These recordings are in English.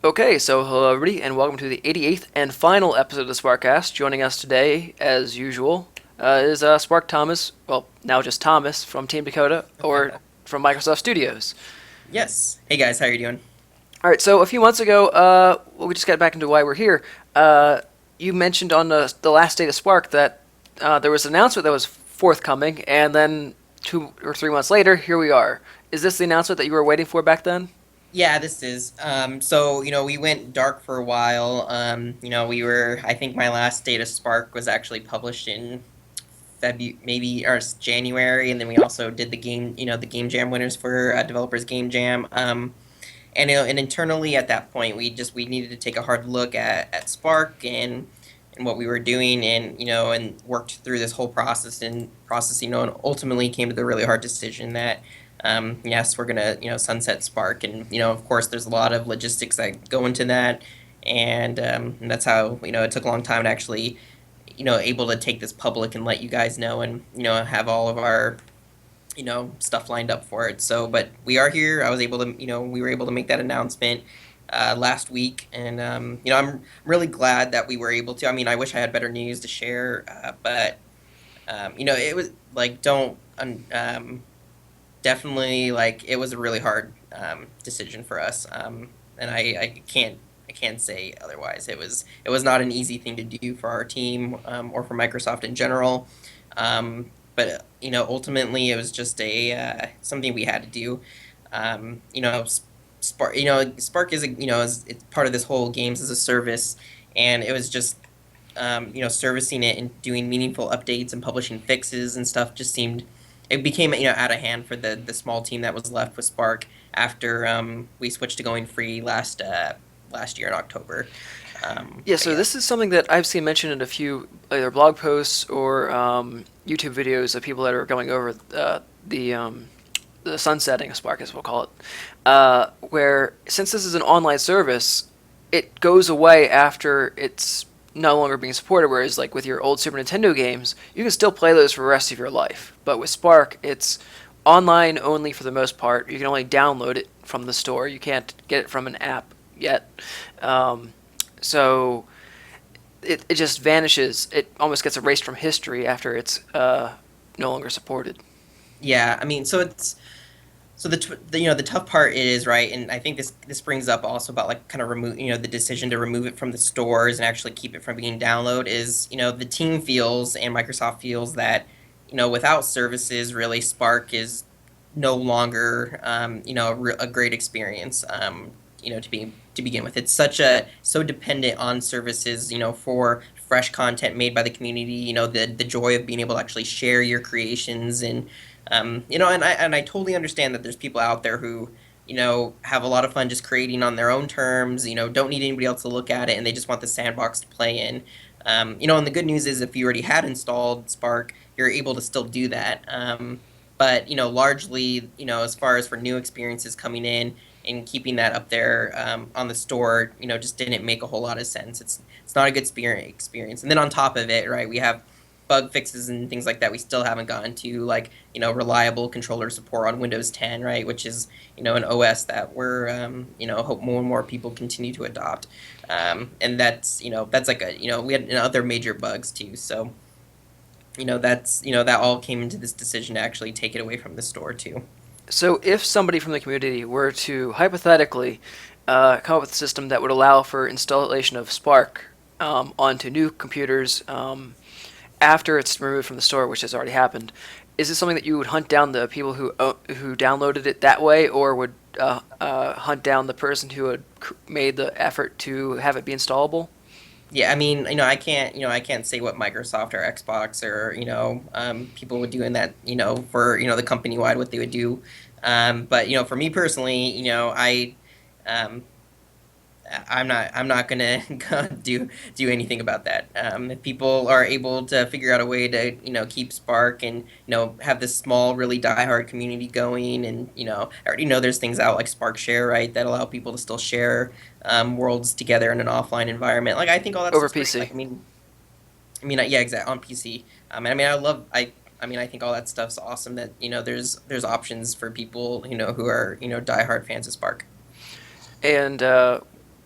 Okay, so hello everybody, and welcome to the 88th and final episode of the SparkCast. Joining us today, as usual, is Spark Thomas, well, now just Thomas, from Team Dakota, or from Microsoft Studios. Yes. Hey guys, how are you doing? Alright, so a few months ago, we just got back into why we're here. You mentioned on the last State of Spark that there was an announcement that was forthcoming, and then 2 or 3 months later, here we are. Is this the announcement that you were waiting for back then? Yeah, this is. We went dark for a while. I think my last State of Spark was actually published in February, maybe, or January, and then we also did the Game Jam winners for Developers Game Jam. And internally at that point, we needed to take a hard look at Spark and what we were doing, and worked through this whole process, and ultimately came to the really hard decision that yes, we're gonna sunset Spark, and of course there's a lot of logistics that go into that, and that's how it took a long time to actually able to take this public and let you guys know, and have all of our stuff lined up for it. So, but we are here. We were able to make that announcement last week, and I'm really glad that we were able to. I mean, I wish I had better news to share, but it was like don't definitely, like, it was a really hard decision for us, and I can't say otherwise. It was not an easy thing to do for our team, or for Microsoft in general. But ultimately, it was just a something we had to do. Spark, Spark is it's part of this whole games as a service, and it was just servicing it and doing meaningful updates and publishing fixes and stuff just seemed it became out of hand for the small team that was left with Spark after we switched to going free last year in October. Yeah, But so yeah. this is something that I've seen mentioned in a few either blog posts or YouTube videos of people that are going over the sunsetting of Spark, as we'll call it, where since this is an online service, it goes away after it's no longer being supported. Whereas, like with your old Super Nintendo games, you can still play those for the rest of your life. But with Spark, it's online only for the most part. You can only download it from the store. You can't get it from an app yet. Um, so it just vanishes. It almost gets erased from history after it's no longer supported. Yeah, I mean, the tough part is, right, and I think this brings up also about, like, kind of remove the decision to remove it from the stores and actually keep it from being download is, the team feels and Microsoft feels that without services, really, Spark is no longer a great experience, to begin with. It's so dependent on services, for fresh content made by the community, the joy of being able to actually share your creations, and I totally understand that there's people out there who, have a lot of fun just creating on their own terms, don't need anybody else to look at it, and they just want the sandbox to play in. And the good news is, if you already had installed Spark, you're able to still do that. But largely, as far as for new experiences coming in and keeping that up there, on the store, just didn't make a whole lot of sense. It's not a good experience. And then on top of it, right, we have bug fixes and things like that we still haven't gotten to, like reliable controller support on Windows 10, right, which is an OS that we're hope more and more people continue to adopt. And that's like we had other major bugs too. So that all came into this decision to actually take it away from the store too. So if somebody from the community were to hypothetically come up with a system that would allow for installation of Spark onto new computers after it's removed from the store, which has already happened, is this something that you would hunt down the people who downloaded it that way, or would hunt down the person who had made the effort to have it be installable? Yeah, I mean, I can't say what Microsoft or Xbox or people would do in that, for the company wide, what they would do. But for me personally, um, I'm not gonna do anything about that. If people are able to figure out a way to keep Spark and have this small, really diehard community going, and I already know there's things out like Spark Share, right, that allow people to still share worlds together in an offline environment. Like, I think all that Over stuff's great. Like, PC. yeah, exactly, on PC. And I mean, I think all that stuff's awesome. That there's options for people who are diehard fans of Spark. And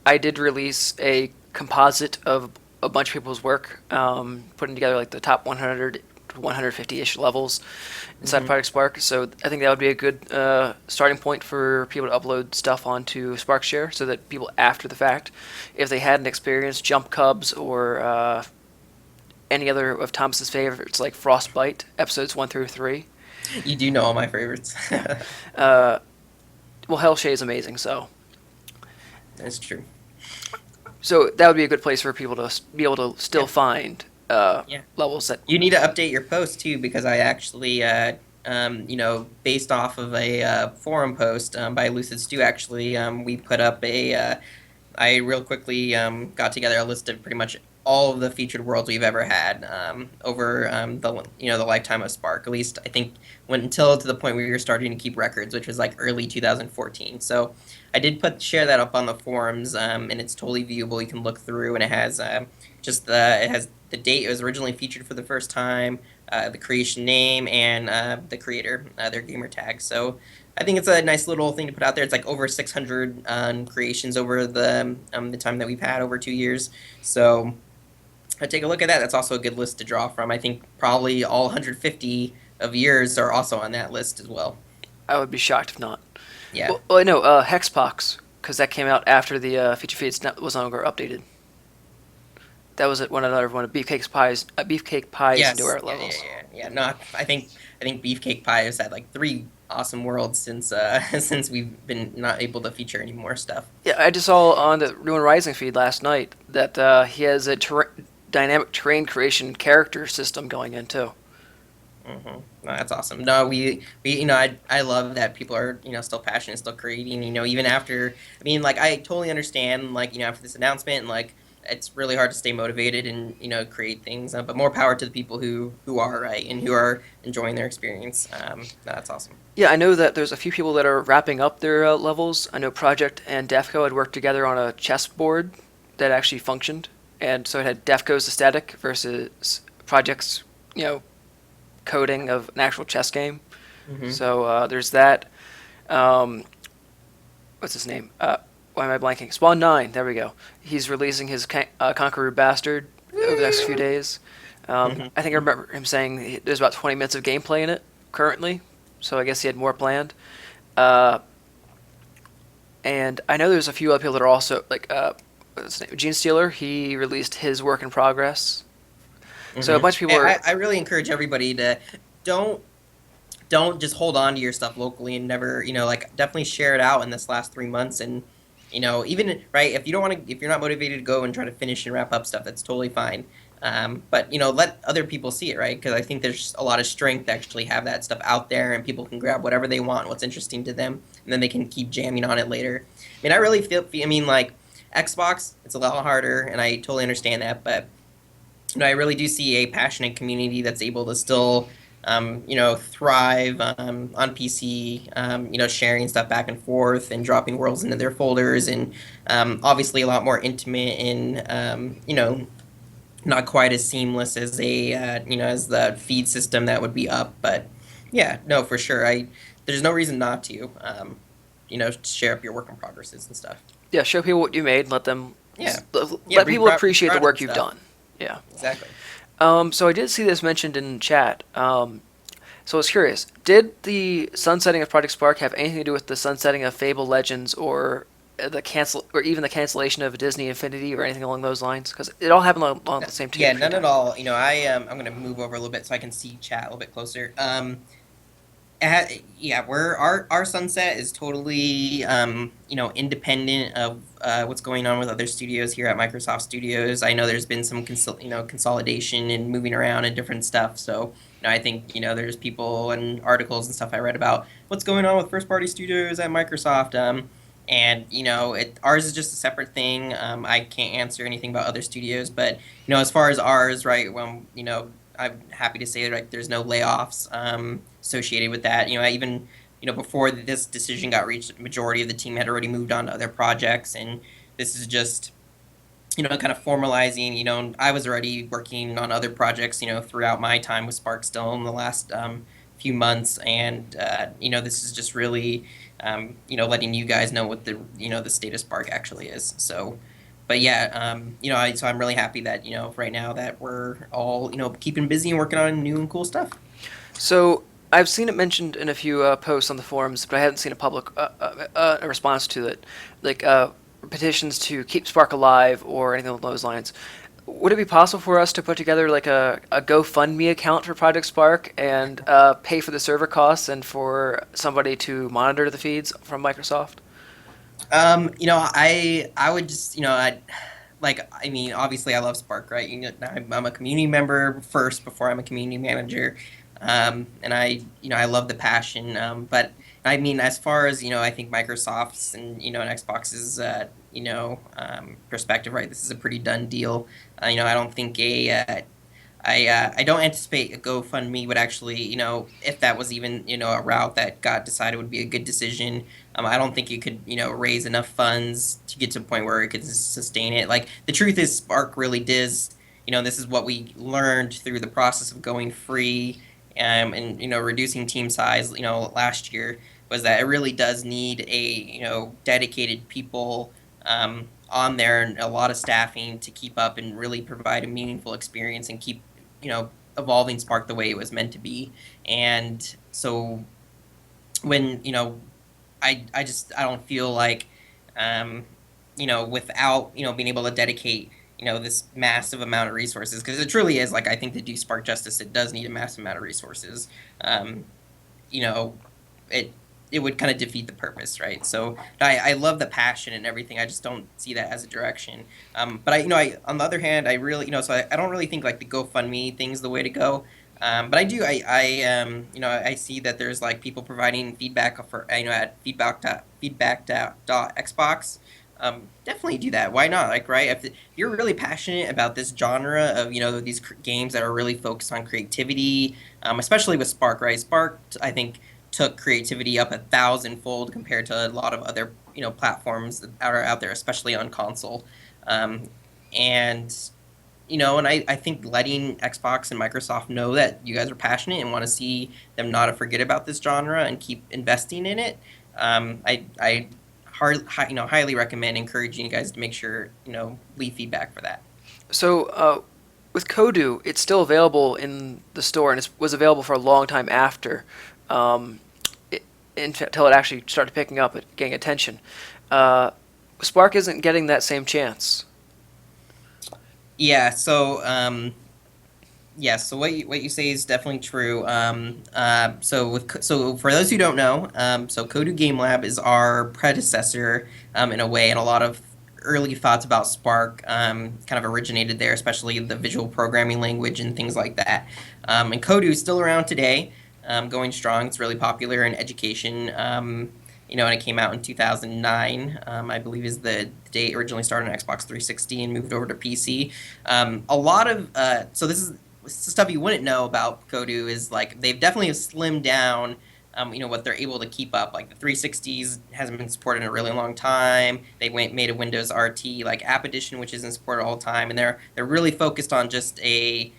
I did release a composite of a bunch of people's work, putting together like the top 100 to 150-ish levels inside Hmm. Project Spark. So I think that would be a good starting point for people to upload stuff onto SparkShare, so that people after the fact, if they hadn't experienced Jump Cubs or any other of Thomas's favorites like Frostbite episodes 1 through 3, You do know all my favorites. well, Hellshay is amazing. That's true. So that would be a good place for people to be able to still Yeah, find yeah. levels that. You need to update your post too, because I actually, based off of a forum post by Lucid Stew, actually, we put up I real quickly got together a list of pretty much all of the featured worlds we've ever had over the lifetime of Spark. At least I think went until to the point where we were starting to keep records, which was like early 2014. So I did share that up on the forums, and it's totally viewable. You can look through, and it has it has the date it was originally featured for the first time, the creation name, and the creator, their gamer tag. So I think it's a nice little thing to put out there. It's like over 600 creations over the time that we've had over 2 years. So take a look at that. That's also a good list to draw from. I think probably all 150 of yours are also on that list as well. I would be shocked if not. Yeah. Well, I know Hexpox, because that came out after the feature feeds was no longer updated. That was it. Another one of Beefcake Pies Yes. newer Yeah. Yeah. levels. Yeah. Yeah. No, I think Beefcake Pie has had like three awesome worlds since since we've been not able to feature any more stuff. Yeah, I just saw on the Ruin Rising feed last night that he has a dynamic terrain creation character system going in too. Hmm. No, that's awesome. No, I love that people are, still passionate, still creating, even after, I mean, like, I totally understand, like, after this announcement, like, it's really hard to stay motivated and, create things, but more power to the people who are, right, and who are enjoying their experience. No, that's awesome. Yeah, I know that there's a few people that are wrapping up their levels. I know Project and Defco had worked together on a chessboard that actually functioned, and so it had Defco's aesthetic versus Project's, you know, coding of an actual chess game. Hmm. So there's that. Um, what's his name? Why am I blanking? Spawn 9. There we go. He's releasing his Conqueror Bastard over the next few Woo! days. Hmm. I think I remember him saying there's about 20 minutes of gameplay in it currently. So I guess he had more planned. Uh, and I know there's a few other people that are also like what's his name? Gene Steeler. He released his work in progress. So a Hmm. bunch of people I, are. I really encourage everybody to don't don't just hold on to your stuff locally and never, like definitely share it out in this last 3 months. And, even right, if you don't want to, if you're not motivated to go and try to finish and wrap up stuff, that's totally fine. But, let other people see it, right? Because I think there's a lot of strength to actually have that stuff out there and people can grab whatever they want, what's interesting to them, and then they can keep jamming on it later. I mean, I really I mean, like Xbox, it's a lot harder, and I totally understand that, but I really do see a passionate community that's able to still, thrive on PC, sharing stuff back and forth and dropping worlds into their folders, and obviously a lot more intimate and, not quite as seamless as as the feed system that would be up. But yeah, no, for sure. There's no reason not to, share up your work in progresses and stuff. Yeah, show people what you made. Let them Yeah. Yeah, let people be appreciate the proud of work the you've stuff. done. Yeah. Exactly. So I did see this mentioned in chat. So I was curious, did the sunsetting of Project Spark have anything to do with the sunsetting of Fable Legends or or even the cancellation of Disney Infinity or anything along those lines? Because it all happened along the same Yeah, same none at time. all. I'm gonna move over a little bit so I can see chat a little bit closer. Yeah, where our sunset is totally independent of what's going on with other studios here at Microsoft Studios. I know there's been some consolidation and moving around and different stuff. So I think there's people and articles and stuff I read about what's going on with first party studios at Microsoft. And ours is just a separate thing. I can't answer anything about other studios, but as far as ours, right? Well, I'm happy to say like there's no layoffs associated with that. I even before this decision got reached, the majority of the team had already moved on to other projects, and this is just kind of formalizing. I was already working on other projects, throughout my time with Spark still in the last few months, and this is just really letting you guys know what the state of Spark actually is. So, but yeah, so I'm really happy that, right now that we're all, keeping busy and working on new and cool stuff. So I've seen it mentioned in a few posts on the forums, but I haven't seen a public a response to it, like petitions to keep Spark alive or anything along those lines. Would it be possible for us to put together like a GoFundMe account for Project Spark and pay for the server costs and for somebody to monitor the feeds from Microsoft? I would just, I mean, obviously I love Spark, right? I'm a community member first before I'm a community manager. And I love the passion. But I mean, as far as, I think Microsoft's and Xbox's, perspective, right? This is a pretty done deal. I don't think I don't anticipate a GoFundMe would actually, if that was even, a route that got decided would be a good decision. I don't think you could, raise enough funds to get to a point where it could sustain it. Like the truth is, Spark really does. This is what we learned through the process of going free, and reducing team size. Last year was that it really does need a dedicated people. On there and a lot of staffing to keep up and really provide a meaningful experience and keep evolving Spark the way it was meant to be. And so when I don't feel like without being able to dedicate this massive amount of resources, because it truly is, like, I think to do Spark justice it does need a massive amount of resources. um you know it it would kind of defeat the purpose, right? So I love the passion and everything. I just don't see that as a direction. But I on the other hand, I really, so I don't really think like the GoFundMe thing's the way to go. But I see that there's like people providing feedback for, at feedback dot Xbox. Definitely do that. Why not? Like, right? If you're really passionate about this genre of, these games that are really focused on creativity, especially with Spark, right? Spark, I think, took creativity up 1,000-fold compared to a lot of other platforms that are out there, especially on console. Um, and and I think letting Xbox and Microsoft know that you guys are passionate and want to see them not forget about this genre and keep investing in it. I highly recommend encouraging you guys to make sure leave feedback for that. So with Kodu, it's still available in the store, and it was available for a long time after, um, until it actually started picking up and getting attention. Uh, Spark isn't getting that same chance. Yeah, so what you say is definitely true. So for those who don't know, so Kodu Game Lab is our predecessor, in a way, and a lot of early thoughts about Spark kind of originated there, especially the visual programming language and things like that. And Kodu is still around today, going strong. It's really popular in education. And it came out in 2009, I believe is the date. Originally started on Xbox 360 and moved over to PC. A lot of so this is stuff you wouldn't know about Kodu is like they've definitely slimmed down. What they're able to keep up. Like the 360s hasn't been supported in a really long time. They made a Windows RT like App Edition, which isn't supported all the time, and they're really focused on just a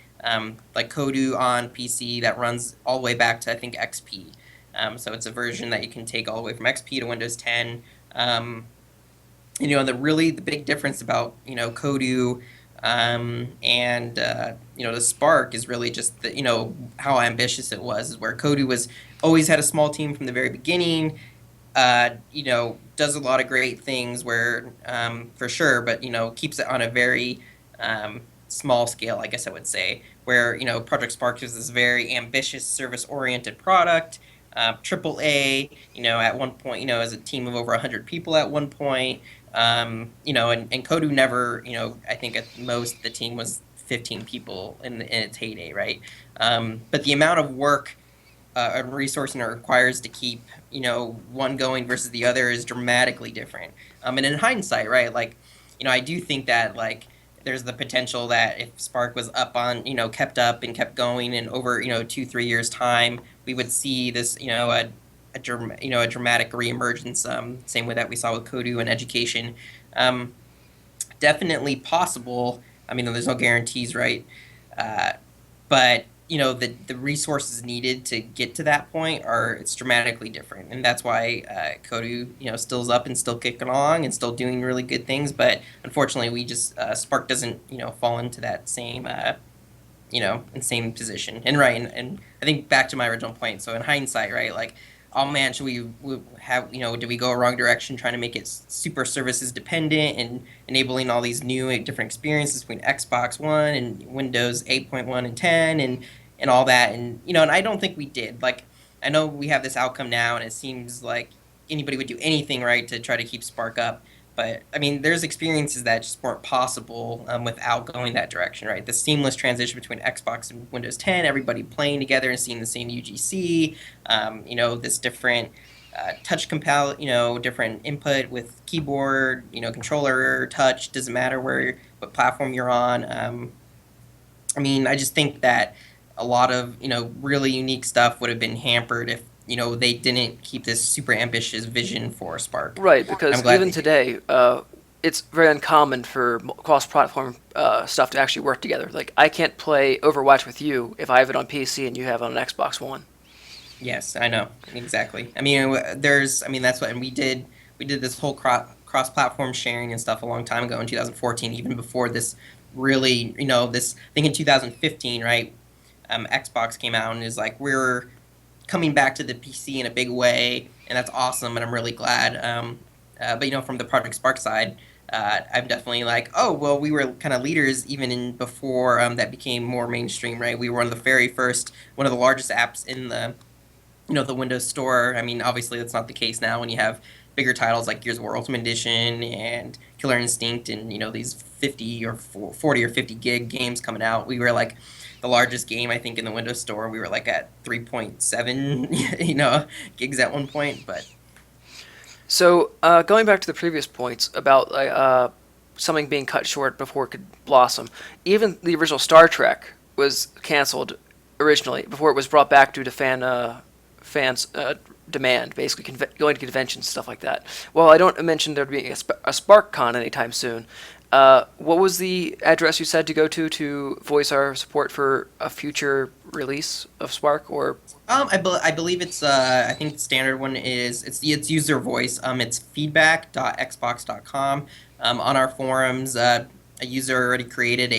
like Kodu on PC that runs all the way back to, I think, XP. So it's a version that you can take all the way from XP to Windows 10. The big difference about Kodu, and the Spark is really just how ambitious it was. Is where Kodu was always had a small team from the very beginning. Does a lot of great things where, for sure, but keeps it on a very small scale, I guess I would say, where Project Spark is this very ambitious service-oriented product, triple A, at one point, as a team of over 100 people at one point. And Kodu never, I think at most the team was 15 people in its heyday, right? But the amount of work and resourcing it requires to keep, one going versus the other is dramatically different. And in hindsight, right, like, I do think that, like, there's the potential that if Spark was up on, kept up and kept going and over, 2, 3 years time, we would see this, a dramatic reemergence, same way that we saw with Kodu and education. Um, Definitely possible. I mean, there's no guarantees, right? Uh, but the resources needed to get to that point are it's dramatically different, and that's why Kodu still's up and still kicking along and still doing really good things. But unfortunately, we just Spark doesn't fall into that same in same position. And right, and I think back to my original point. So in hindsight, right, like, oh man, should we have did we go a wrong direction trying to make it super services dependent and enabling all these new different experiences between Xbox One and Windows 8.1 and 10 and all that, and and I don't think we did. Like, I know we have this outcome now, and it seems like anybody would do anything right to try to keep Spark up. But I mean, there's experiences that just weren't possible without going that direction, right? The seamless transition between Xbox and Windows 10, everybody playing together and seeing the same UGC, this different touch compal, different input with keyboard, controller, touch, doesn't matter what platform you're on. I mean, I just think that a lot of really unique stuff would have been hampered if they didn't keep this super ambitious vision for Spark. Right, I'm because glad even they did. today, it's very uncommon for cross-platform stuff to actually work together. Like, I can't play Overwatch with you if I have it on PC and you have it on an Xbox One. Yes, I know exactly. I mean, I mean, that's what, and we did this whole cross-platform sharing and stuff a long time ago in 2014, even before this really, this I think in 2015, right? Xbox came out and is like, we're coming back to the PC in a big way, and that's awesome, and I'm really glad. But from the Project Spark side, I'm definitely like, oh well, we were kind of leaders even in before that became more mainstream, right? We were one of the very first, one of the largest apps in the Windows Store. I mean, obviously that's not the case now when you have bigger titles like Gears of War Ultimate Edition and Killer Instinct and these 50 or 40 or 50 gig games coming out. We were like the largest game I think in the Windows Store. We were like at 3.7 gigs at one point, but So, going back to the previous points about something being cut short before it could blossom, even the original Star Trek was canceled originally before it was brought back due to fans' demand, basically going to conventions, stuff like that. Well, I don't mention there being a SparkCon anytime soon. What was the address you said to go to voice our support for a future release of Spark? Or I believe it's I think the standard one is it's user voice. It's feedback.xbox.com. On our forums, a user already created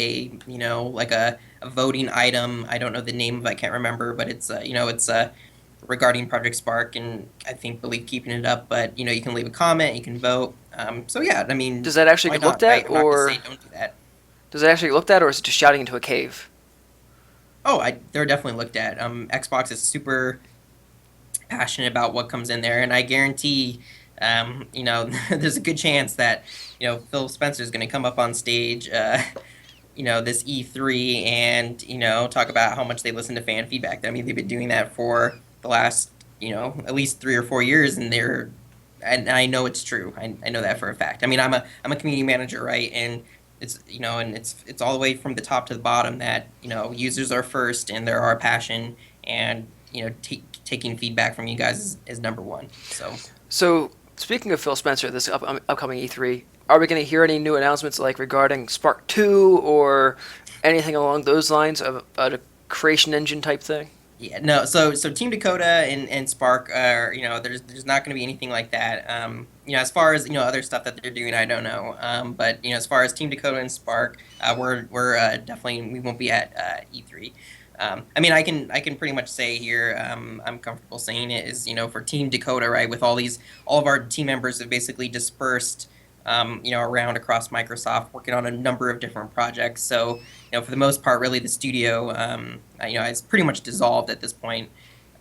like a voting item. I don't know the name of it, I can't remember, but it's regarding Project Spark, and I think believe keeping it up. But you can leave a comment, you can vote. So yeah, I mean, does that actually why get looked not, right? at, I'm not gonna say or don't do that. does it actually get looked at, or is it just shouting into a cave? Oh, they're definitely looked at. Xbox is super passionate about what comes in there, and I guarantee, there's a good chance that Phil Spencer is going to come up on stage, this E3 and talk about how much they listen to fan feedback. I mean, they've been doing that for the last at least 3 or 4 years, and I know it's true. I know that for a fact. I mean, I'm a community manager, right? And it's all the way from the top to the bottom that users are first and they're our passion, and taking feedback from you guys is number one. So So, speaking of Phil Spencer, this upcoming E3, are we going to hear any new announcements like regarding Spark 2 or anything along those lines of a creation engine type thing? yeah, no, so Team Dakota and Spark are there's not going to be anything like that. As far as other stuff that they're doing, I don't know. But as far as Team Dakota and Spark, we're definitely we won't be at E3. I mean, I can pretty much say here, I'm comfortable saying it is for Team Dakota, right? With all of our team members have basically dispersed, around across Microsoft, working on a number of different projects. So for the most part, really the studio, it's pretty much dissolved at this point.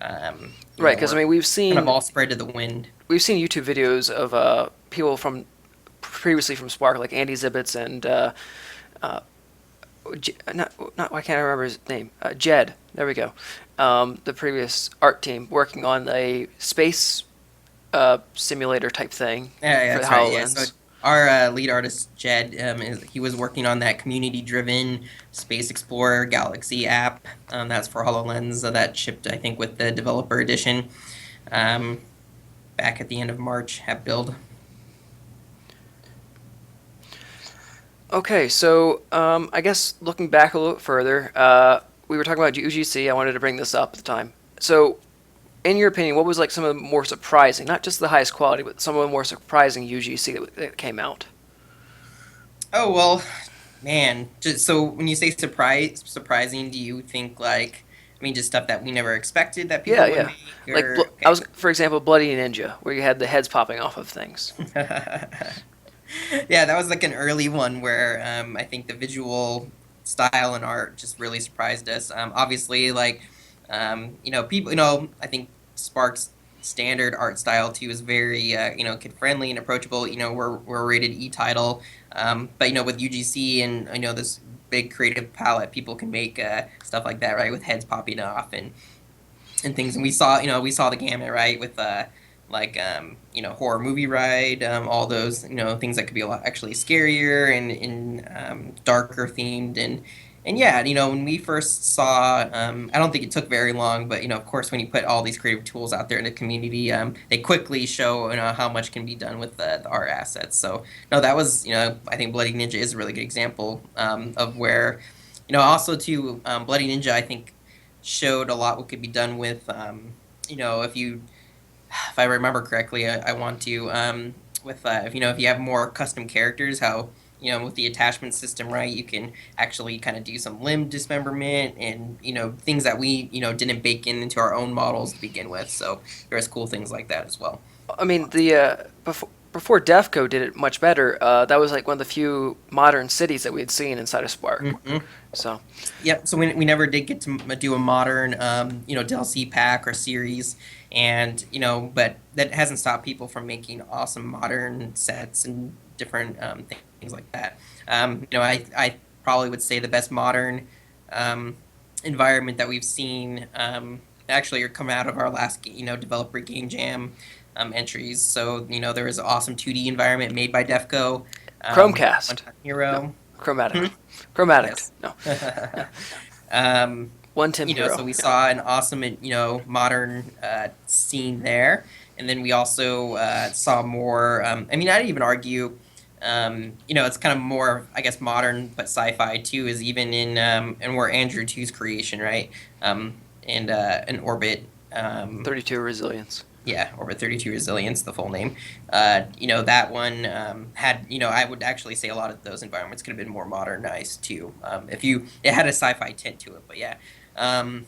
Right, because I We're mean kind of all spread to the wind. we've seen YouTube videos of people from previously from Spark, like Andy Zibbets and uh, not I can't remember his name. Jed. There we go. The previous art team working on a space simulator type thing Yeah, yeah, for the that's right. Yeah, so HoloLens. our lead artist Jed, he was working on that community-driven Space Explorer Galaxy app. That's for HoloLens. That shipped, I think, with the developer edition. Um, Back at the end of March, app build. Okay, so I guess looking back a little further, we were talking about UGC. I wanted to bring this up at the time. So, in your opinion, what was like some of the more surprising, not just the highest quality, but some of the more surprising UGC that came out? Oh well, man. Just so when you say surprising, do you think like, I mean, just stuff that we never expected that Yeah, people would yeah. make, Like or I okay? was, for example, Bloody Ninja, where you had the heads popping off of things. Yeah, that was like an early one where I think the visual style and art just really surprised us. Obviously, like people, I think Spark's standard art style too is very kid friendly and approachable. We're a rated E title, but with UGC and this big creative palette, people can make stuff like that, right, with heads popping off and things. And we saw the gamut, right, with horror movie ride, all those things that could be a lot actually scarier and darker themed. And yeah, when we first saw, I don't think it took very long, but of course, when you put all these creative tools out there in the community, they quickly show how much can be done with the art assets. So no, that was I think Bloody Ninja is a really good example of where also too, Bloody Ninja, I think, showed a lot what could be done with if I remember correctly, I want to with if you have more custom characters, how with the attachment system, right, you can actually kind of do some limb dismemberment and things that we didn't bake into our own models to begin with. So there's cool things like that as well. I mean, the before Defco did it much better. That was like one of the few modern cities that we had seen inside of Spark. Hmm. So, Yep. So we never did get to do a modern, DLC pack or series, and but that hasn't stopped people from making awesome modern sets and different things like that. I probably would say the best modern um, environment that we've seen actually are coming out of our last, developer game jam entries. So there was an awesome 2D environment made by Defco, One Chromecast. Time No, Hero. Chromatic. Hmm? Chromatic. Yes. No. Yeah. um, One Tim so Hero. we Yeah. saw an awesome, modern scene there, and then we also saw more. I mean, I'd even argue, it's kind of more, I guess, modern but sci-fi too. Is even in where Andrew Two's creation, right? And Orbit. Um, 32 Resilience. yeah, Orbit 32 Resilience, the full name. That one had, I would actually say a lot of those environments could have been more modernized too. If it had a sci-fi tint to it, but yeah. Um,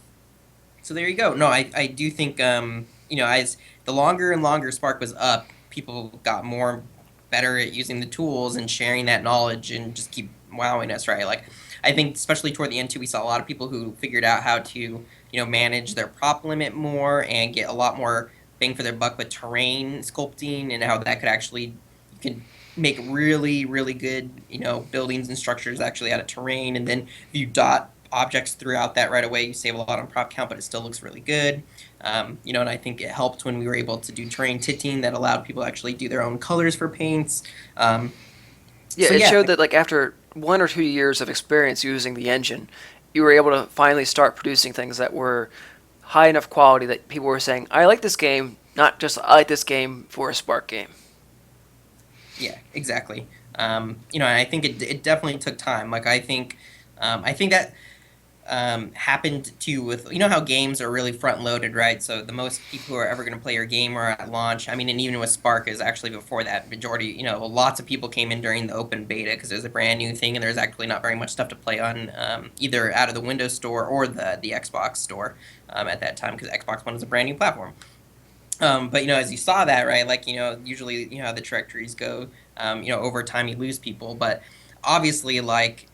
so there you go. No, I do think, as the longer and longer Spark was up, people got more better at using the tools and sharing that knowledge and just keep wowing us, right? Like, I think especially toward the end too, we saw a lot of people who figured out how to, manage their prop limit more and get a lot more bang for their buck with terrain sculpting and how that could actually, you could make really, really good, buildings and structures actually out of terrain. And then if you dot objects throughout that right away, you save a lot on prop count, but it still looks really good. And I think it helped when we were able to do terrain titting that allowed people to actually do their own colors for paints. Um, Yeah, so it yeah, showed that like after 1 or 2 years of experience using the engine, you were able to finally start producing things that were high enough quality that people were saying, "I like this game," not just "I like this game for a Spark game." yeah, exactly. I think it definitely took time. Like I think that happened too with how games are really front loaded, right? So the most people who are ever going to play your game are at launch. I mean, and even with Spark is actually before that majority. Lots of people came in during the open beta because it was a brand new thing, and there's actually not very much stuff to play on either out of the Windows Store or the Xbox Store at that time because Xbox One is a brand new platform. But as you saw that, right, like usually how the trajectories go. Over time you lose people, but obviously like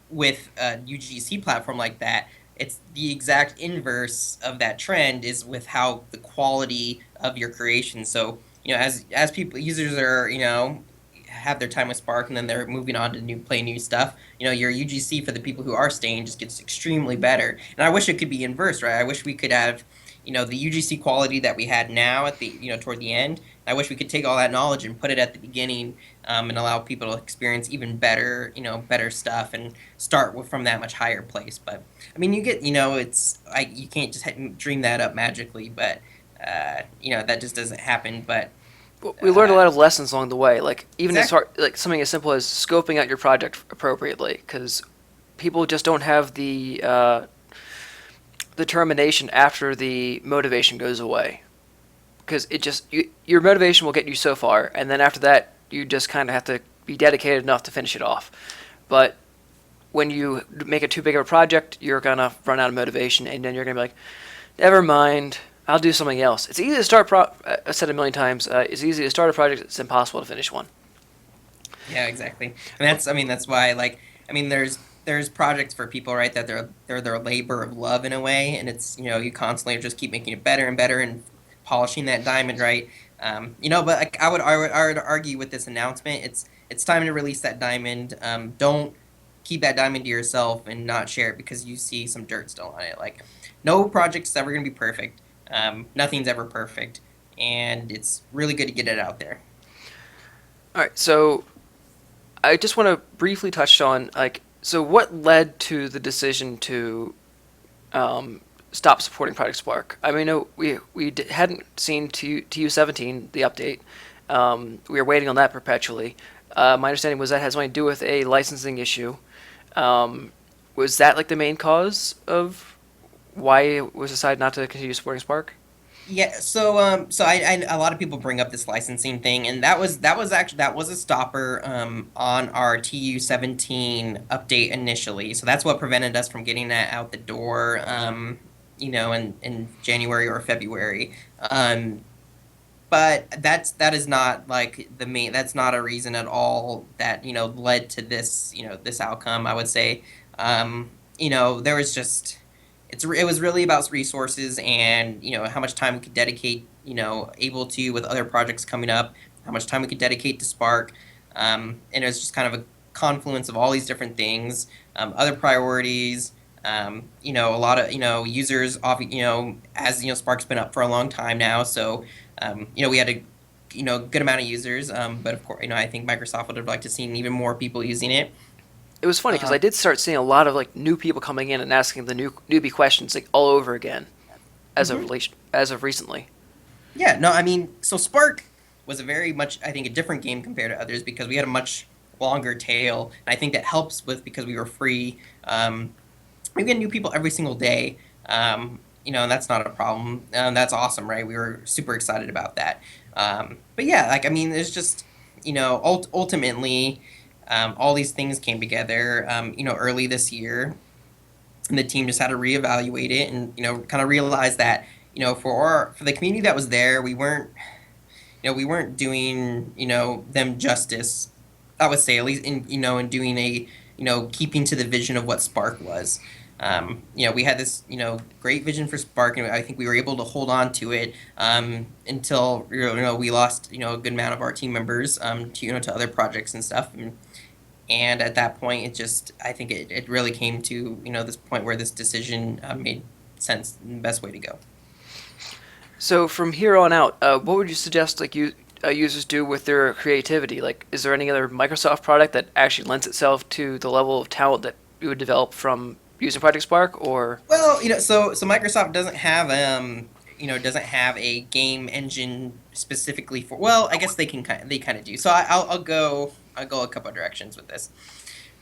with a UGC platform like that, it's the exact inverse of that trend is with how the quality of your creation. So, as people users are, have their time with Spark and then they're moving on to play new stuff, your UGC for the people who are staying just gets extremely better. And I wish it could be inverse, right? I wish we could have, the UGC quality that we had now at the, toward the end. I wish we could take all that knowledge and put it at the beginning, and allow people to experience even better, better stuff and start from that much higher place. But I mean, you get, you can't just dream that up magically, but that just doesn't happen. But We learned a uh, lot of lessons along the way, like even as exactly. hard, like something as simple as scoping out your project appropriately, because people just don't have the the termination after the motivation goes away, because your motivation will get you so far, and then after that, you just kind of have to be dedicated enough to finish it off. But when you make it too big of a project, you're gonna run out of motivation, and then you're gonna be like, never mind, I'll do something else. It's easy to start. I said a million times. It's easy to start a project. It's impossible to finish one. Yeah, exactly. And that's why, like, there's projects for people, right, that they're their labor of love in a way, and it's, you constantly just keep making it better and better and polishing that diamond, right? But like, I would argue with this announcement, it's time to release that diamond. Don't keep that diamond to yourself and not share it because you see some dirt still on it. Like, no project's ever gonna be perfect. Nothing's ever perfect, and it's really good to get it out there. All right, so I just want to briefly touch on so what led to the decision to stop supporting Project Spark. I mean, no, hadn't seen TU17 the update. We were waiting on that perpetually. My understanding was that has something to do with a licensing issue. Was that like the main cause of why it was decided not to continue supporting Spark? Yeah, so a lot of people bring up this licensing thing, and that was a stopper on our TU17 update initially. So that's what prevented us from getting that out the door, in January or February. But that is not like the main. That's not a reason at all that led to this outcome. I would say, there was just it was really about resources and how much time we could dedicate, able to with other projects coming up, how much time we could dedicate to Spark, and it was just kind of a confluence of all these different things, other priorities. A lot of users off, as Spark's been up for a long time now, so we had a good amount of users, but of course, I think Microsoft would have liked to seen even more people using it. It was funny because Um, I did start seeing a lot of like new people coming in and asking the newbie questions like all over again mhm. as of recently. Yeah, no, I mean, so Spark was a very much, I think, a different game compared to others because we had a much longer tail, and I think that helps with because we were free. We get new people every single day, and that's not a problem. That's awesome, right? We were super excited about that. But yeah, like I mean, it's just ultimately, all these things came together, early this year, and the team just had to reevaluate it and kind of realize that for the community that was there, we weren't doing them justice. I would say at least in doing a keeping to the vision of what Spark was. We had this great vision for Spark, and I think we were able to hold on to it until we lost a good amount of our team members to other projects and stuff. And at that point, I think it really came to this point where this decision made sense and the best way to go. So from here on out, what would you suggest like users do with their creativity? Like, is there any other Microsoft product that actually lends itself to the level of talent that you would develop from using Project Spark? Or Well, so Microsoft doesn't have a game engine specifically for. Well, I guess they kind of do. So I'll go a couple of directions with this.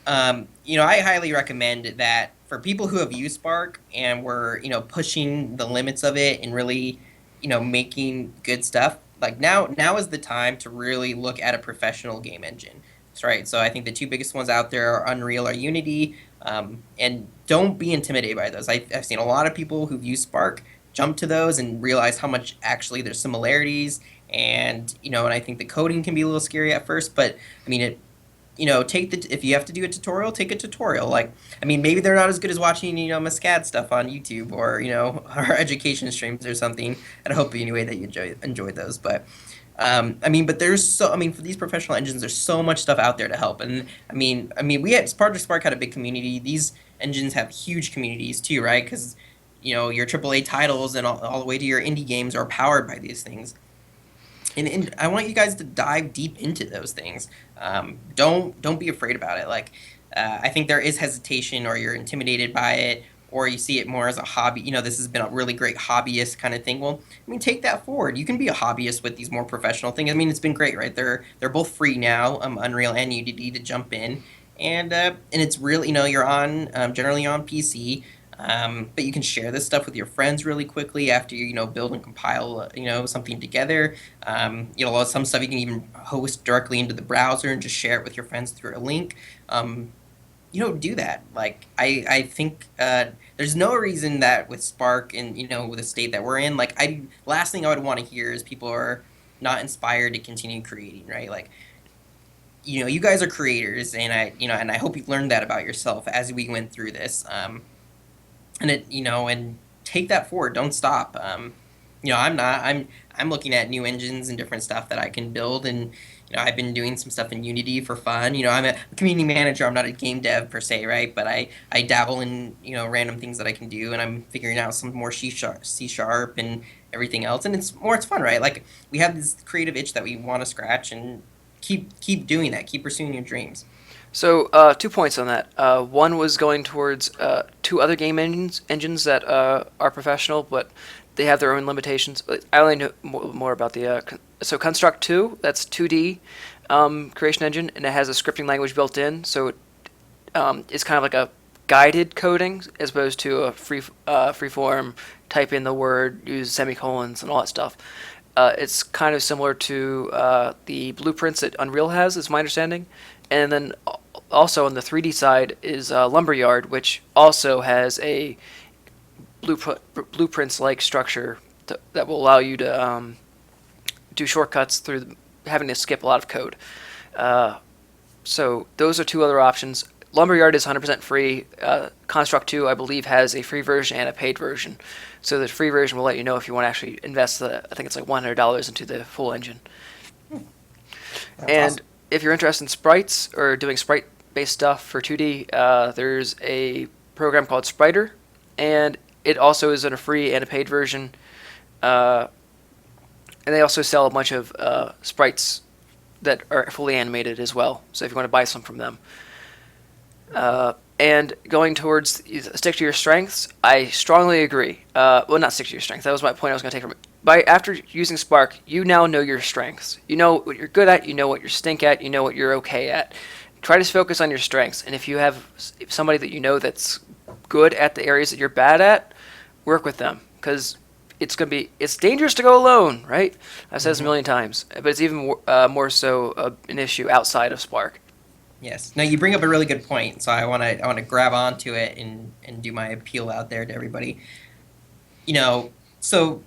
I highly recommend that for people who have used Spark and were pushing the limits of it and really making good stuff. Like now is the time to really look at a professional game engine. That's right. So I think the two biggest ones out there are Unreal or Unity. And don't be intimidated by those. I've seen a lot of people who've used Spark jump to those and realize how much actually there's similarities. And I think the coding can be a little scary at first, but I mean, if you have to do a tutorial, take a tutorial. Like, I mean, maybe they're not as good as watching, Muscad stuff on YouTube or, our education streams or something. And I hope anyway that you enjoy those. But but for these professional engines, there's so much stuff out there to help. And we had Project Spark had a big community. These engines have huge communities too, right? Because your AAA titles and all the way to your indie games are powered by these things. And I want you guys to dive deep into those things. Don't be afraid about it. Like, I think there is hesitation, or you're intimidated by it, or you see it more as a hobby. This has been a really great hobbyist kind of thing. Well, I mean, take that forward. You can be a hobbyist with these more professional things. I mean, it's been great, right? They're both free now, Unreal and Unity to jump in, and it's really you're on generally on PC. But you can share this stuff with your friends really quickly after you, build and compile, something together. Some stuff you can even host directly into the browser and just share it with your friends through a link. Um, do that. Like I think there's no reason that with Spark and with the state that we're in, like I last thing I would want to hear is people are not inspired to continue creating, right? Like you guys are creators, and I hope you've learned that about yourself as we went through this. And take that forward. Don't stop. I'm looking at new engines and different stuff that I can build, and I've been doing some stuff in Unity for fun. I'm a community manager. I'm not a game dev per se, right? But I dabble in random things that I can do, and I'm figuring out some more C sharp and everything else, and it's fun, right? Like we have this creative itch that we want to scratch, and keep doing that. Keep pursuing your dreams. So, 2 points on that. One was going towards two other game engines that are professional, but they have their own limitations. But I only know more about the so Construct 2. That's 2D creation engine, and it has a scripting language built in. So it's kind of like a guided coding as opposed to a free form. Type in the word, use semicolons, and all that stuff. It's kind of similar to the blueprints that Unreal has, is my understanding. And then also on the 3D side is Lumberyard, which also has a blueprints-like structure that will allow you to do shortcuts through having to skip a lot of code. So those are two other options. Lumberyard is 100% free. Construct 2, I believe, has a free version and a paid version. So the free version will let you know if you want to actually invest, I think it's like $100 into the full engine. That's And awesome. if you're interested in sprites or doing sprite-based stuff for 2D, there's a program called Spriter, and it also is in a free and a paid version. And they also sell a bunch of sprites that are fully animated as well. So if you want to buy some from them. And going towards stick to your strengths, I strongly agree. Well, not stick to your strengths. That was my point I was going to take from it. After using Spark, you now know your strengths. You know what you're good at. You know what you stink at. You know what you're okay at. Try to focus on your strengths. And if you have somebody that you know that's good at the areas that you're bad at, work with them, because it's dangerous to go alone, right? I've said this a Hmm. million times, but it's even more so an issue outside of Spark. Yes. Now you bring up a really good point, so I want to grab onto it and do my appeal out there to everybody. So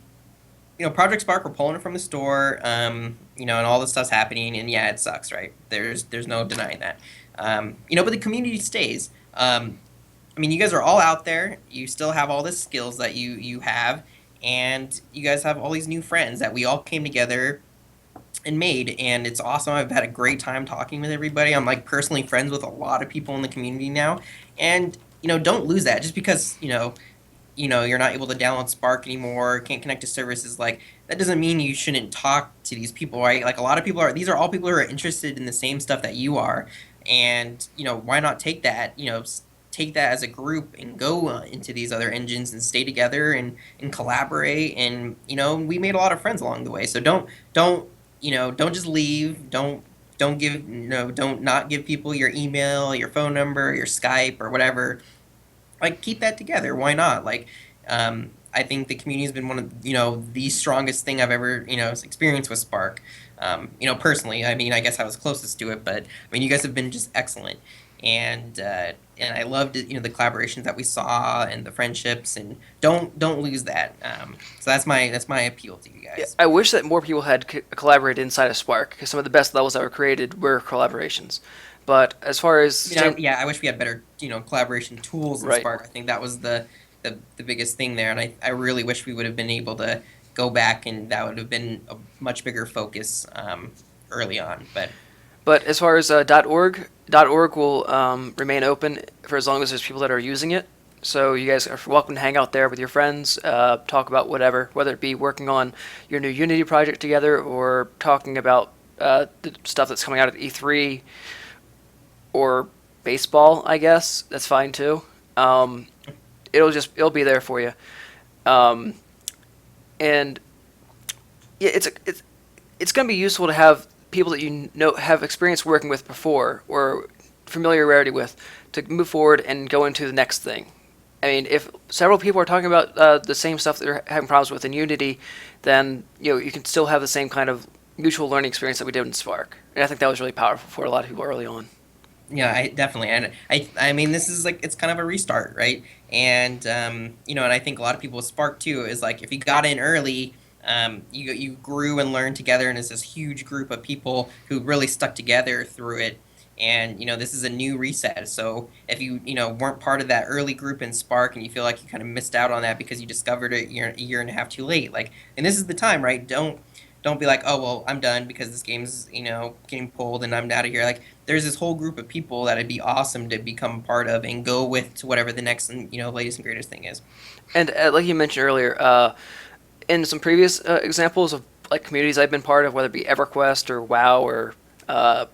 Project Spark, we're pulling it from the store, and all this stuff's happening, and yeah, it sucks, right? There's no denying that. But the community stays. You guys are all out there. You still have all the skills that you have, and you guys have all these new friends that we all came together and made, and it's awesome. I've had a great time talking with everybody. I'm like personally friends with a lot of people in the community now, and don't lose that just because you're not able to download Spark anymore, can't connect to services. Like that doesn't mean you shouldn't talk to these people, right? Like a lot of people are. These are all people who are interested in the same stuff that you are, and why not take that? Take that as a group and go into these other engines and stay together and collaborate. And we made a lot of friends along the way. So don't just leave. Don't give don't not give people your email, your phone number, your Skype or whatever. Like keep that together. Why not? Like I think the community has been one of the strongest thing I've ever experienced with Spark. Personally, I guess I was closest to it, but you guys have been just excellent, and I loved it, the collaborations that we saw and the friendships, and don't lose that. So that's my appeal to you Yeah, guys. I wish that more people had collaborated inside of Spark, because some of the best levels that were created were collaborations. But as far as Yeah, I wish we had better collaboration tools in right, Spark. I think that was the biggest thing there, and I really wish we would have been able to go back, and that would have been a much bigger focus early on. but as far as .org will remain open for as long as there's people that are using it. So you guys are welcome to hang out there with your friends, talk about whatever, whether it be working on your new Unity project together or talking about the stuff that's coming out of E3 or baseball. I guess that's fine too. Um, it'll be there for you. Um, and yeah, it's going to be useful to have people that you know have experience working with before or familiarity with to move forward and go into the next thing. I mean, if several people are talking about the same stuff that they're having problems with in Unity, then you can still have the same kind of mutual learning experience that we did in Spark. And I think that was really powerful for a lot of people early on. Yeah, I definitely, and I mean, this is like it's kind of a restart, right? And and I think a lot of people with Spark too is like if you got in early, you grew and learned together, and it's this huge group of people who really stuck together through it. And this is a new reset. So if you weren't part of that early group in Spark, and you feel like you kind of missed out on that because you discovered it a year and a half too late, like, and this is the time, right? Don't be like, oh well, I'm done because this game's getting pulled and I'm out of here. Like there's this whole group of people that it'd be awesome to become part of and go with to whatever the next and latest and greatest thing is. And like you mentioned earlier, in some previous examples of like communities I've been part of, whether it be EverQuest or WoW or uh,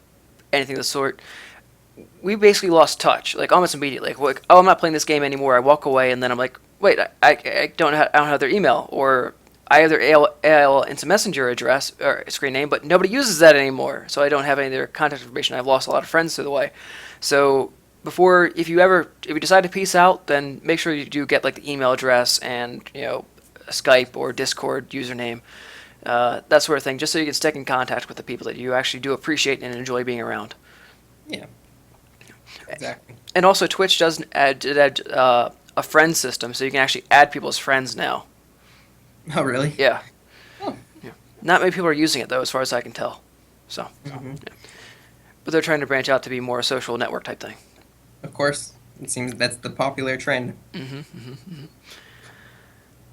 anything of the sort, we basically lost touch, like almost immediately. Like, oh, I'm not playing this game anymore. I walk away, and then I'm like, wait, I I don't have their email, or I have their AOL Instant Messenger address or screen name, but nobody uses that anymore, so I don't have any of their contact information. I've lost a lot of friends through the way. So before, if you decide to peace out, then make sure you do get like the email address and a Skype or Discord username, that sort of thing, just so you can stick in contact with the people that you actually do appreciate and enjoy being around. Yeah, exactly. And also, Twitch does add a friend system, so you can actually add people as friends now. Oh, really? Yeah. Oh. Yeah. Not many people are using it though, as far as I can tell. So, Hmm. yeah. But they're trying to branch out to be more a social network type thing. Of course, it seems that's the popular trend.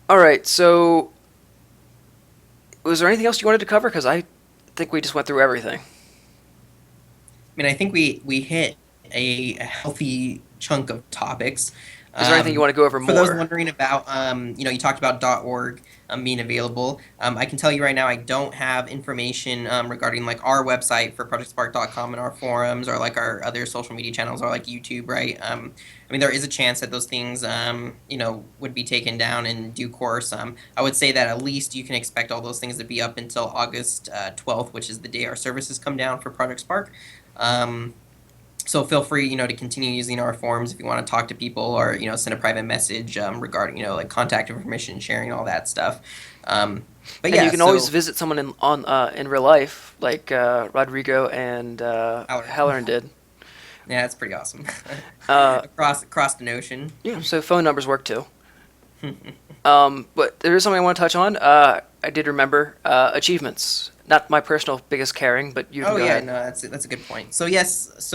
All right. So, was there anything else you wanted to cover? Because I think we just went through everything. I mean, I think we hit a healthy chunk of topics. Is there anything you want to go over For those more? wondering about, you talked about .org being available. I can tell you right now, I don't have information regarding like our website for ProjectSpark.com and our forums or like our other social media channels or like YouTube, right? I mean, there is a chance that those things, would be taken down in due course. I would say that at least you can expect all those things to be up until August 12th, which is the day our services come down for Project Spark. Um, so feel free, to continue using our forums if you want to talk to people or, send a private message regarding, like contact information, sharing all that stuff. Um, but And yeah, you can always so visit someone in real life, like Rodrigo and Halloran. Halloran did. Yeah, it's pretty awesome. Uh, across the ocean. yeah. So phone numbers work too. But there is something I want to touch on. I did remember achievements. Not my personal biggest caring, but you can Oh go yeah, ahead. no, that's a good point. So yes,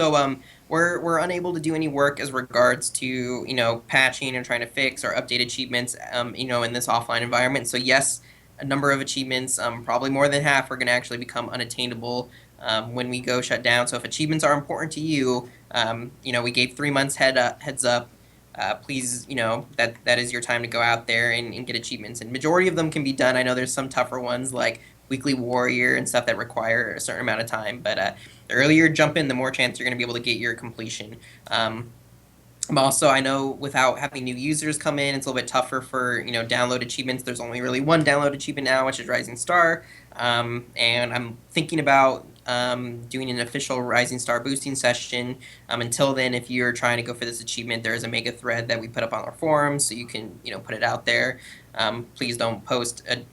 we're unable to do any work as regards to patching and trying to fix or update achievements in this offline environment. So yes, a number of achievements, probably more than half, are going to actually become unattainable when we go shut down. So if achievements are important to you, we gave 3 months heads up. Please, that is your time to go out there and get achievements. And majority of them can be done. I know there's some tougher ones like Weekly Warrior and stuff that require a certain amount of time. But the earlier you jump in, the more chance you're going to be able to get your completion. Also, I know without having new users come in, it's a little bit tougher for download achievements. There's only really one download achievement now, which is Rising Star, and I'm thinking about doing an official Rising Star boosting session. Until then, if you're trying to go for this achievement, there is a mega thread that we put up on our forums, so you can put it out there. Please don't post a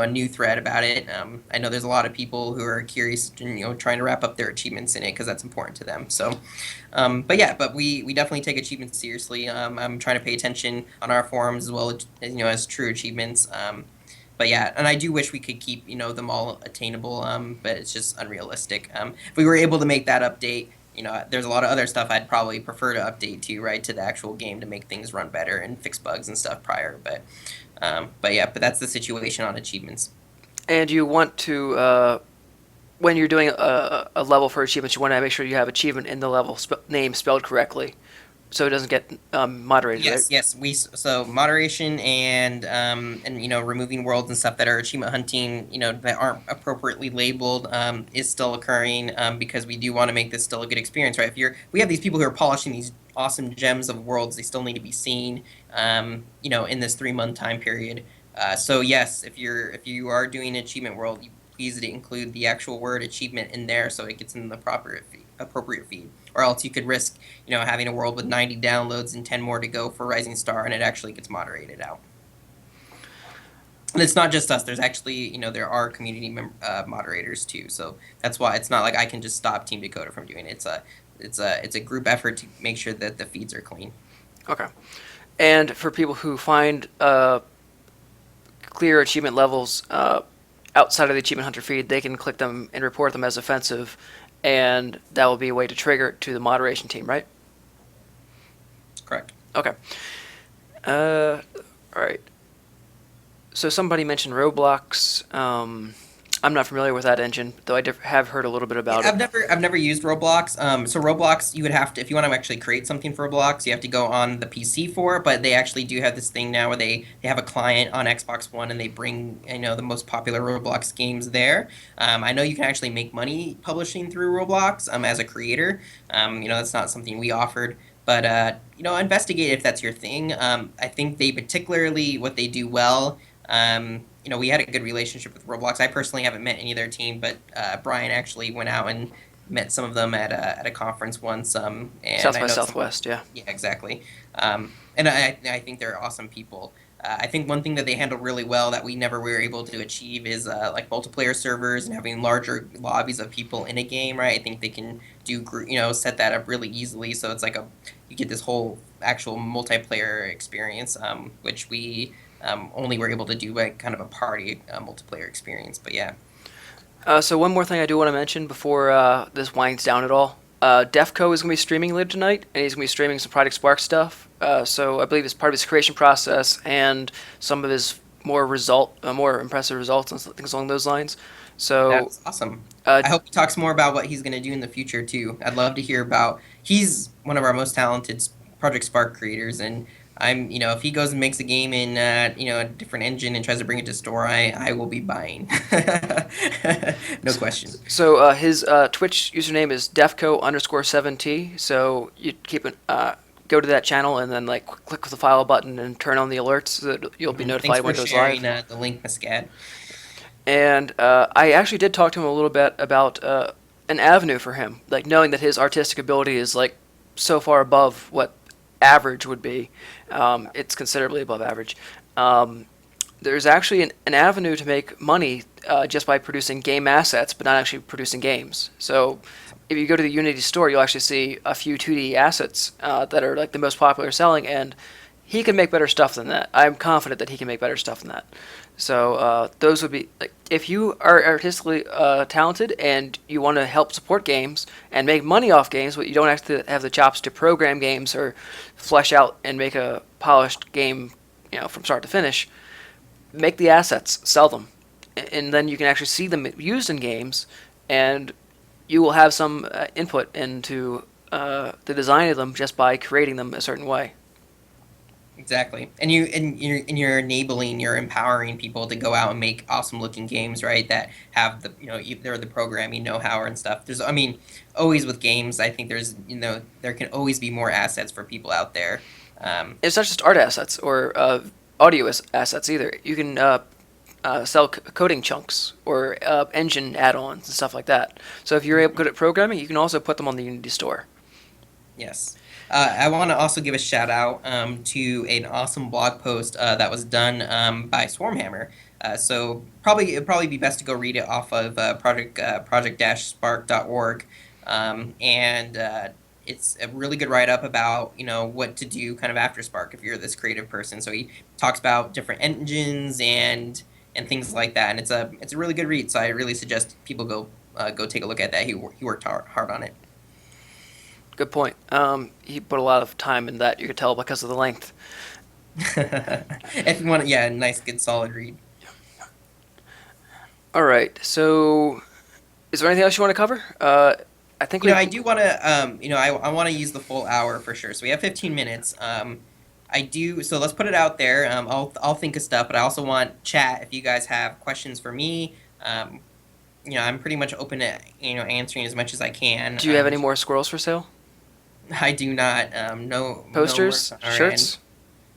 new thread about it. I know there's a lot of people who are curious and trying to wrap up their achievements in it because that's important to them. So, but we definitely take achievements seriously. I'm trying to pay attention on our forums as well as true achievements. But yeah, and I do wish we could keep them all attainable. But it's just unrealistic. If we were able to make that update. There's a lot of other stuff I'd probably prefer to update to, right, to the actual game to make things run better and fix bugs and stuff prior. But yeah, but that's the situation on achievements. And you want to, when you're doing a level for achievements, you want to make sure you have achievement in the level name spelled correctly, so it doesn't get moderated, right? Yes. So moderation and removing worlds and stuff that are achievement hunting, that aren't appropriately labeled, is still occurring because we do want to make this still a good experience, right? We have these people who are polishing these awesome gems of worlds, they still need to be seen, in this 3 month time period. So yes, if you are doing an achievement world, please include the actual word achievement in there so it gets in the proper appropriate feed, or else you could risk having a world with 90 downloads and 10 more to go for Rising Star, and it actually gets moderated out. And it's not just us. There's actually, there are community moderators too. So that's why it's not like I can just stop Team Dakota from doing it. It's a group effort to make sure that the feeds are clean. Okay. And for people who find clear achievement levels outside of the Achievement Hunter feed, they can click them and report them as offensive, and that will be a way to trigger it to the moderation team, right? Correct. Okay. All right. So somebody mentioned Roblox. I'm not familiar with that engine, though I have heard a little bit about it. I've never used Roblox. So Roblox, you would have to, if you want to actually create something for Roblox, you have to go on the PC for it. But they actually do have this thing now where they have a client on Xbox One, and they bring the most popular Roblox games there. I know you can actually make money publishing through Roblox as a creator. That's not something we offered. But investigate if that's your thing. I think they particularly what they do well. We had a good relationship with Roblox. I personally haven't met any of their team, but Brian actually went out and met some of them at a conference once. And South by Southwest, yeah. Yeah, exactly. And I think they're awesome people. I think one thing that they handle really well that we never were able to achieve is like multiplayer servers and having larger lobbies of people in a game, right? I think they can do set that up really easily, so it's like you get this whole actual multiplayer experience, which we only were able to do by kind of a party multiplayer experience. But yeah. So one more thing I do want to mention before this winds down at all. Defco is going to be streaming later tonight, and he's going to be streaming some Project Spark stuff. So I believe it's part of his creation process and some of his more impressive results and things along those lines. So that's awesome. I hope he talks more about what he's going to do in the future too. I'd love to hear about. He's one of our most talented Project Spark creators, and if he goes and makes a game in, a different engine and tries to bring it to store, I will be buying. No question. So his Twitch username is defco_7t. So you go to that channel and then click the file button and turn on the alerts so that you'll be notified when it goes live. Thanks for sharing the link, Muscat. And I actually did talk to him a little bit about an avenue for him, knowing that his artistic ability is so far above what average would be. It's considerably above average. There's actually an avenue to make money just by producing game assets, but not actually producing games. So if you go to the Unity store, you'll actually see a few 2D assets that are the most popular selling, and he can make better stuff than that. I'm confident that he can make better stuff than that. So those would be if you are artistically talented and you want to help support games and make money off games, but you don't have to have the chops to program games or flesh out and make a polished game, from start to finish. Make the assets, sell them, and then you can actually see them used in games, and you will have some input into the design of them just by creating them a certain way. Exactly, and you're enabling, you're empowering people to go out and make awesome looking games, right? That have they're the programming know-how and stuff. There's, always with games, I think there's, there can always be more assets for people out there. It's not just art assets or audio assets either. You can sell coding chunks or engine add-ons and stuff like that. So if you're good at programming, you can also put them on the Unity store. Yes. I want to also give a shout out to an awesome blog post that was done by Swarmhammer. So it'd probably be best to go read it off of project-spark.org. And it's a really good write-up about what to do kind of after Spark if you're this creative person. So he talks about different engines and things like that, and it's a really good read. So I really suggest people go take a look at that. He worked hard on it. Good point. He put a lot of time in that. You could tell because of the length. If you want, a nice, good, solid read. All right. So, is there anything else you want to cover? I think I do want to. I want to use the full hour for sure. So we have 15 minutes. I do. So let's put it out there. I'll think of stuff, but I also want chat. If you guys have questions for me, I'm pretty much open to answering as much as I can. Do you have any more squirrels for sale? I do not. No posters, no shirts.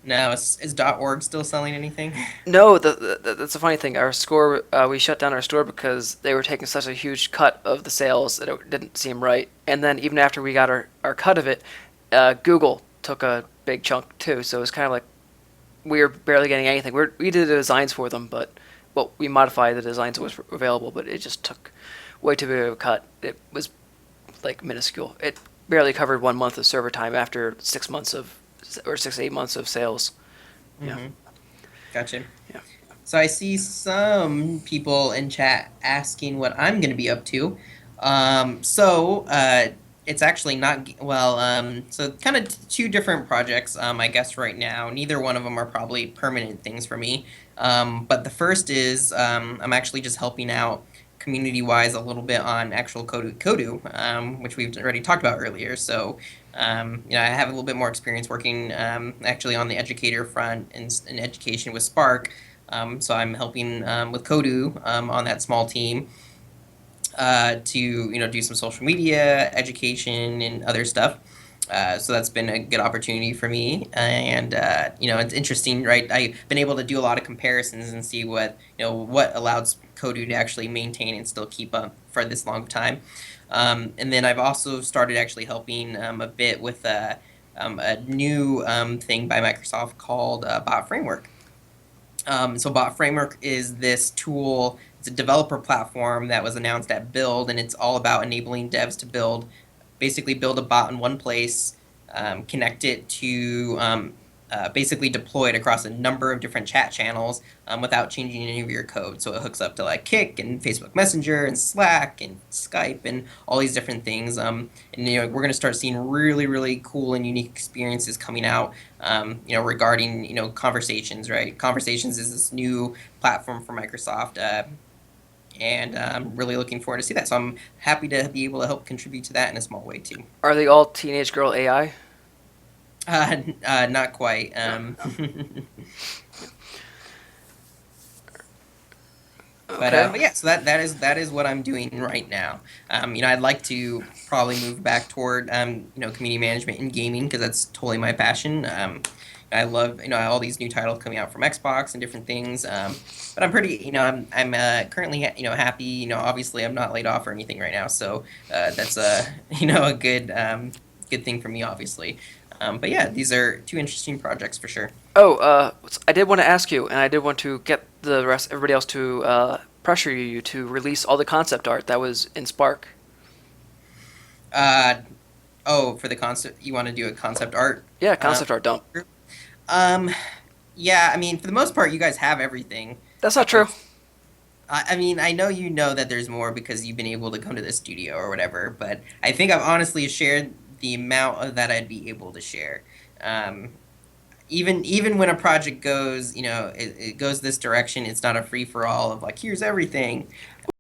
No, is .org still selling anything? No, that's a funny thing. Our store, we shut down our store because they were taking such a huge cut of the sales that it didn't seem right. And then even after we got our cut of it, Google took a big chunk too. So it was kind of like we were barely getting anything. We did the designs for them, but well, we modified the designs that was available, but it just took way too big of a cut. It was like minuscule. It barely covered 1 month of server time after 6 months of or 6 to 8 months of sales. Yeah, Mm-hmm. Gotcha. yeah. So I see some people in chat asking what I'm going to be up to. It's actually not well. So kind of two different projects. I guess right now, neither one of them are probably permanent things for me. But the first is I'm actually just helping out community-wise a little bit on actual Kodu, which we've already talked about earlier. So I have a little bit more experience working actually on the educator front in education with Spark. So I'm helping with Kodu on that small team to do some social media education and other stuff. So that's been a good opportunity for me, and it's interesting, right? I've been able to do a lot of comparisons and see what allowed Kodu to actually maintain and still keep up for this long time. And then I've also started actually helping a bit with a new thing by Microsoft called Bot Framework. So Bot Framework is this tool. It's a developer platform that was announced at Build, and it's all about enabling devs to basically build a bot in one place, connect it to basically deploy it across a number of different chat channels without changing any of your code. So it hooks up to like Kik and Facebook Messenger and Slack and Skype and all these different things. And we're going to start seeing really, really cool and unique experiences coming out. Regarding conversations, right? Conversations is this new platform for Microsoft. And I'm really looking forward to see that. So I'm happy to be able to help contribute to that in a small way too. Are they all teenage girl AI? Not quite. No. Okay. But yeah, so that is what I'm doing right now. I'd like to probably move back toward community management in gaming because that's totally my passion. I love all these new titles coming out from Xbox and different things. But I'm pretty I'm currently happy. Obviously I'm not laid off or anything right now, so that's a a good thing for me, obviously. But yeah, these are two interesting projects for sure. Oh, I did want to ask you, and I did want to get the rest, everybody else, to pressure you to release all the concept art that was in Spark. Uh, oh, for the concept, you want to do a concept art? Yeah, Um, concept art dump. um, yeah, I mean, for the most part, you guys have everything. That's not true. I mean, I know that there's more because you've been able to come to the studio or whatever, but I think I've honestly shared the amount of that I'd be able to share. Um, even when a project goes, it goes this direction, it's not a free for all of like, here's everything.